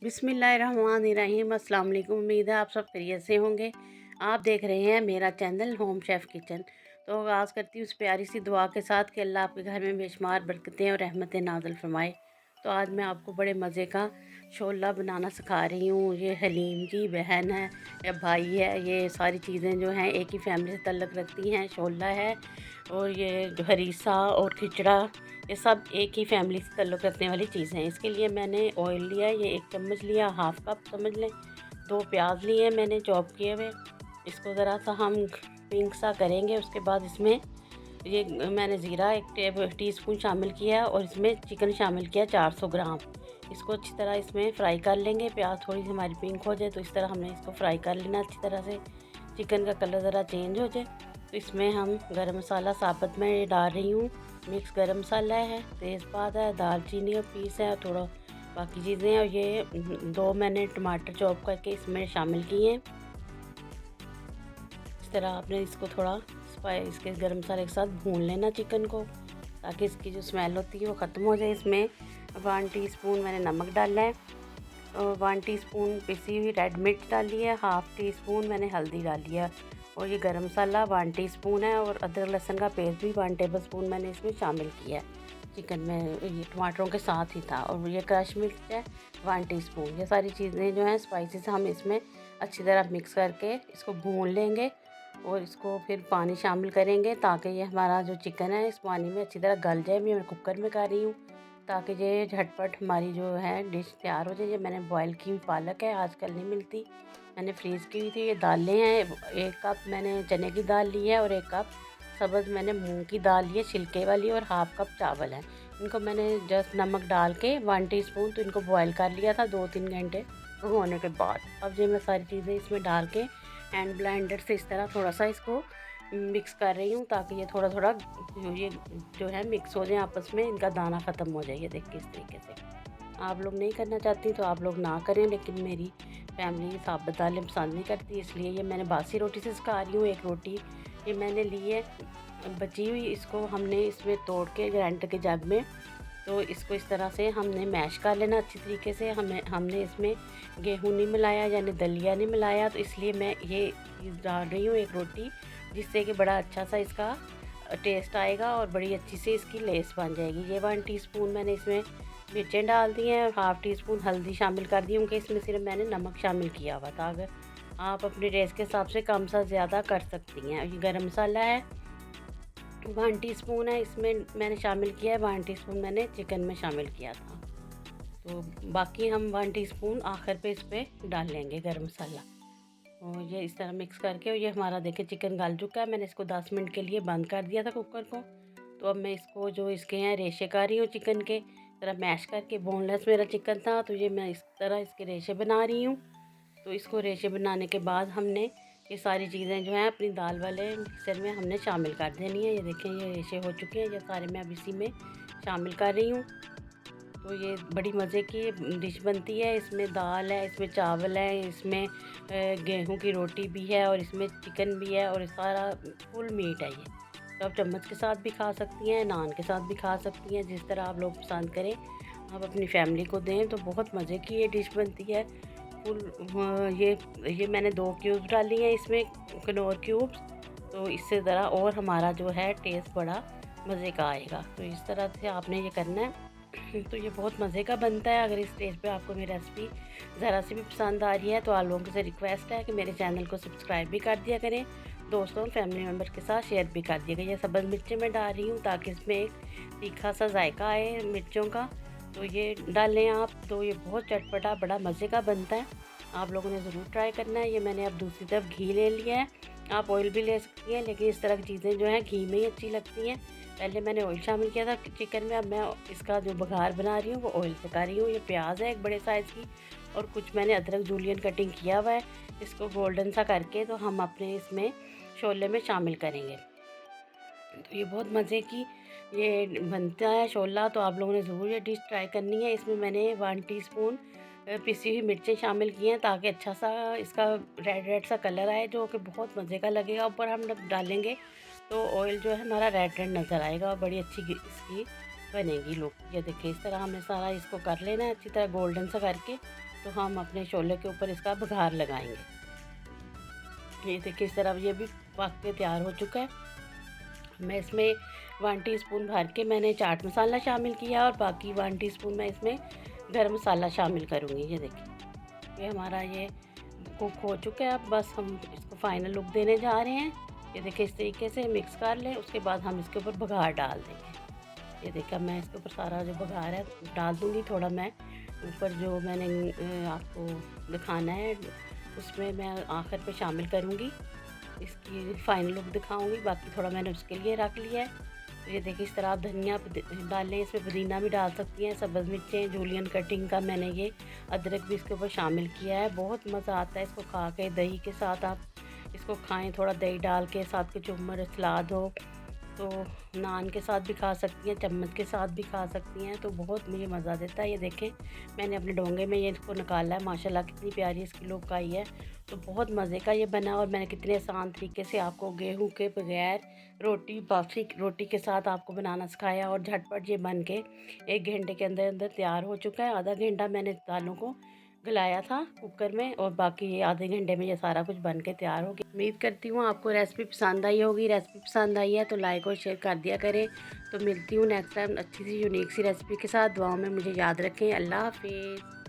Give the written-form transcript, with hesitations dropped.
बिस्मिल्लाहिर्रहमानिर्रहीम। अस्सलाम वालेकुम। उम्मीद है आप सब खैरियत से होंगे। आप देख रहे हैं मेरा चैनल होम शेफ़ किचन। तो आगाज़ करती हूँ उस प्यारी सी दुआ के साथ कि अल्लाह आपके घर में बेशुमार बरकतें और रहमतें नाज़िल फरमाए। तो आज मैं आपको बड़े मज़े का छोला बनाना सिखा रही हूँ। ये हलीम की बहन है या भाई है, ये सारी चीज़ें जो हैं एक ही फैमिली से तल्लुक़ रखती हैं। छोला है और ये जो हरीसा और खिचड़ा, ये सब एक ही फैमिली से ताल्लुक़ रखने वाली चीज़ें हैं। इसके लिए मैंने ऑयल लिया, ये 1 चम्मच लिया, हाफ़ कप समझ लें। 2 प्याज लिए मैंने चॉप किए हुए। इसको ज़रा सा हम पिंक सा करेंगे। उसके बाद इसमें ये मैंने ज़ीरा 1 टीस्पून शामिल किया और इसमें चिकन शामिल किया 400 ग्राम। इसको अच्छी तरह इसमें फ्राई कर लेंगे। प्याज थोड़ी सी हमारी पिंक हो जाए तो इस तरह हमने इसको फ्राई कर लेना अच्छी तरह से, चिकन का कलर ज़रा चेंज हो जाए। तो इसमें हम गरम मसाला साबुत में ये डाल रही हूँ। मिक्स गरम मसाला है, तेज़पात है, दालचीनी और पीस है और थोड़ा बाकी चीज़ें हैं। और ये 2 मैंने टमाटर चॉप करके इसमें शामिल किए हैं। इस तरह आपने इसको थोड़ा इसके गरम मसाले के साथ भून लेना चिकन को, ताकि इसकी जो स्मेल होती है वो ख़त्म हो जाए। इसमें 1 टीस्पून मैंने नमक डाला है और 1 टीस्पून पिसी हुई रेड मिर्च डाली है, हाफ़ टीस्पून मैंने हल्दी डाली है और ये गरम मसाला 1 टीस्पून है और अदरक लहसुन का पेस्ट भी 1 टेबलस्पून मैंने इसमें शामिल किया है। चिकन में ये टमाटरों के साथ ही था। और ये क्रश मिर्च है 1 टीस्पून। ये सारी चीज़ें जो हैं स्पाइसेस हम इसमें अच्छी तरह मिक्स करके इसको भून लेंगे और इसको फिर पानी शामिल करेंगे, ताकि ये हमारा जो चिकन है इस पानी में अच्छी तरह गल जाए। मैं कुकर में कर रही हूँ ताकि ये झटपट हमारी जो है डिश तैयार हो जाए। ये मैंने बॉयल की हुई पालक है, आजकल नहीं मिलती, मैंने फ्रीज़ की हुई थी। ये दालें हैं, 1 कप मैंने चने की दाल ली है और 1 कप सब्ज़ मैंने मूंग की दाल ली है छिलके वाली और हाफ़ कप चावल है। इनको मैंने जस्ट नमक डाल के 1 टीस्पून तो इनको बॉयल कर लिया था 2-3 घंटे होने के बाद। अब ये मैं सारी चीज़ें इसमें डाल के हैंड ब्लेंडर से इस तरह थोड़ा सा इसको मिक्स कर रही हूँ, ताकि ये थोड़ा थोड़ा ये जो है मिक्स हो जाए आपस में, इनका दाना ख़त्म हो जाए। ये देखिए इस तरीके से। आप लोग नहीं करना चाहती तो आप लोग ना करें, लेकिन मेरी फैमिली साबुत दालें पसंद नहीं करती, इसलिए ये मैंने बासी रोटी से सिखा रही हूँ। 1 रोटी ये मैंने ली है बची हुई, इसको हमने इसमें तोड़ के ग्राइंडर के जग में, तो इसको इस तरह से हमने मैश कर लेना अच्छी तरीके से। हमने इसमें गेहूँ नहीं मिलाया, यानी दलिया नहीं मिलाया, तो इसलिए मैं ये चीज़ डाल रही हूँ 1 रोटी, जिससे कि बड़ा अच्छा सा इसका टेस्ट आएगा और बड़ी अच्छी सी इसकी लेस बन जाएगी। ये 1 टीस्पून मैंने इसमें मिर्चें डाल दी हैं और हाफ़ टीस्पून हल्दी शामिल कर दी, क्योंकि इसमें सिर्फ मैंने नमक शामिल किया हुआ था। अगर आप अपने टेस्ट के हिसाब से कम सा ज़्यादा कर सकती हैं। ये गरम मसाला है 1 टीस्पून है, इसमें मैंने शामिल किया है, 1 टीस्पून मैंने चिकन में शामिल किया था। तो बाकी हम 1 टीस्पून आखिर पे इस पर डाल लेंगे गरम मसाला। और ये इस तरह मिक्स करके, और ये हमारा देखिए चिकन गल चुका है। मैंने इसको 10 मिनट के लिए बंद कर दिया था कुकर को। तो अब मैं इसको जो इसके हैं रेशे कर रही हूँ चिकन के, तरह मैश करके। बोनलेस मेरा चिकन था तो ये मैं इस तरह इसके रेशे बना रही हूँ। तो इसको रेशे बनाने के बाद हमने ये सारी चीज़ें जो हैं अपनी दाल वाले मिक्सर में हमने शामिल कर देनी है। ये देखें ये रेशे हो चुके हैं, ये सारे मैं अब इसी में शामिल कर रही हूँ। तो ये बड़ी मज़े की डिश बनती है। इसमें दाल है, इसमें चावल है, इसमें गेहूं की रोटी भी है और इसमें चिकन भी है और सारा फुल मीट है। ये तो आप चम्मच के साथ भी खा सकती हैं, नान के साथ भी खा सकती हैं, जिस तरह आप लोग पसंद करें। आप अपनी फैमिली को दें तो बहुत मज़े की ये डिश बनती है। फुल ये मैंने 2 क्यूब्स डाली हैं इसमें, कनौर क्यूब्स, तो इससे ज़रा और हमारा जो है टेस्ट बड़ा मज़े का आएगा। तो इस तरह से आपने ये करना है। तो ये बहुत मज़े का बनता है। अगर इस स्टेज पे आपको मेरी रेसिपी ज़रा सी भी पसंद आ रही है तो आप लोगों से रिक्वेस्ट है कि मेरे चैनल को सब्सक्राइब भी कर दिया करें, दोस्तों और फैमिली मेम्बर के साथ शेयर भी कर दिया करें। ये सब्ज़ मिर्चें मैं डाल रही हूँ ताकि इसमें एक तीखा सा जायका आए मिर्चों का, तो ये डाल लें आप। तो ये बहुत चटपटा बड़ा मज़े का बनता है, आप लोगों ने ज़रूर ट्राई करना है। ये मैंने अब दूसरी तरफ घी ले लिया है, आप ऑयल भी ले सकती हैं, लेकिन इस तरह की चीज़ें जो हैं घी में ही अच्छी लगती हैं। पहले मैंने ऑयल शामिल किया था चिकन में, अब मैं इसका जो बघार बना रही हूँ वो ऑयल से कर रही हूँ। ये प्याज है 1 बड़े साइज़ की और कुछ मैंने अदरक जूलियन कटिंग किया हुआ है। इसको गोल्डन सा करके तो हम अपने इसमें शोले में शामिल करेंगे। तो ये बहुत मज़े की ये बनता है शोला, तो आप लोगों ने ज़रूर ये डिश ट्राई करनी है। इसमें मैंने 1 टीस्पून पिसी हुई मिर्चें शामिल की हैं, ताकि अच्छा सा इसका रेड रेड सा कलर आए, जो कि बहुत मज़े का लगेगा। ऊपर हम जब डालेंगे तो ऑयल जो है हमारा रेड रेड नज़र आएगा और बड़ी अच्छी इसकी बनेगी लुक। ये देखिए इस तरह हमने सारा इसको कर लेना है अच्छी तरह गोल्डन सा करके। तो हम अपने छोले के ऊपर इसका बघार लगाएंगे। ये देखिए इस तरह ये भी पक के तैयार हो चुका है। मैं इसमें 1 टीस्पून भर के मैंने चाट मसाला शामिल किया और बाकी 1 टीस्पून मैं इसमें गरम मसाला शामिल करूँगी। ये देखिए ये हमारा ये कुक हो चुका है। अब बस हम इसको फाइनल लुक देने जा रहे हैं। ये देखिए इस तरीके से मिक्स कर लें, उसके बाद हम इसके ऊपर बघार डाल देंगे। ये देखिए मैं इसके ऊपर सारा जो बघार है डाल दूँगी। थोड़ा मैं ऊपर जो मैंने आपको दिखाना है उसमें मैं आखिर पे शामिल करूँगी, इसकी फ़ाइनल लुक दिखाऊँगी। बाकी थोड़ा मैंने उसके लिए रख लिया है। तो ये देखिए इस तरह आप धनिया डालें, इसमें पुदीना भी डाल सकती हैं, सब्ज़ मिर्चें जूलियन कटिंग का मैंने ये अदरक भी इसके ऊपर शामिल किया है। बहुत मज़ा आता है इसको खा के। दही के साथ आप इसको खाएं, थोड़ा दही डाल के, साथ कचुम्बर सलाद हो तो नान के साथ भी खा सकती हैं, चम्मच के साथ भी खा सकती हैं, तो बहुत मुझे मज़ा देता है। ये देखें मैंने अपने डोंगे में ये इसको निकाला है, माशाल्लाह कितनी प्यारी इसकी लुक आई है। तो बहुत मज़े का ये बना और मैंने कितने आसान तरीके से आपको गेहूं के बगैर रोटी बासी रोटी के साथ आपको बनाना सिखाया और झटपट ये बन के 1 घंटे के अंदर अंदर तैयार हो चुका है। आधा घंटा मैंने दालों को गलाया था कुकर में और बाकी ये आधे घंटे में ये सारा कुछ बन के तैयार हो गया। उम्मीद करती हूँ आपको रेसिपी पसंद आई होगी। रेसिपी पसंद आई है तो लाइक और शेयर कर दिया करें। तो मिलती हूँ नेक्स्ट टाइम अच्छी सी यूनिक सी रेसिपी के साथ। दुआओं में मुझे याद रखें। अल्लाह हाफिज़।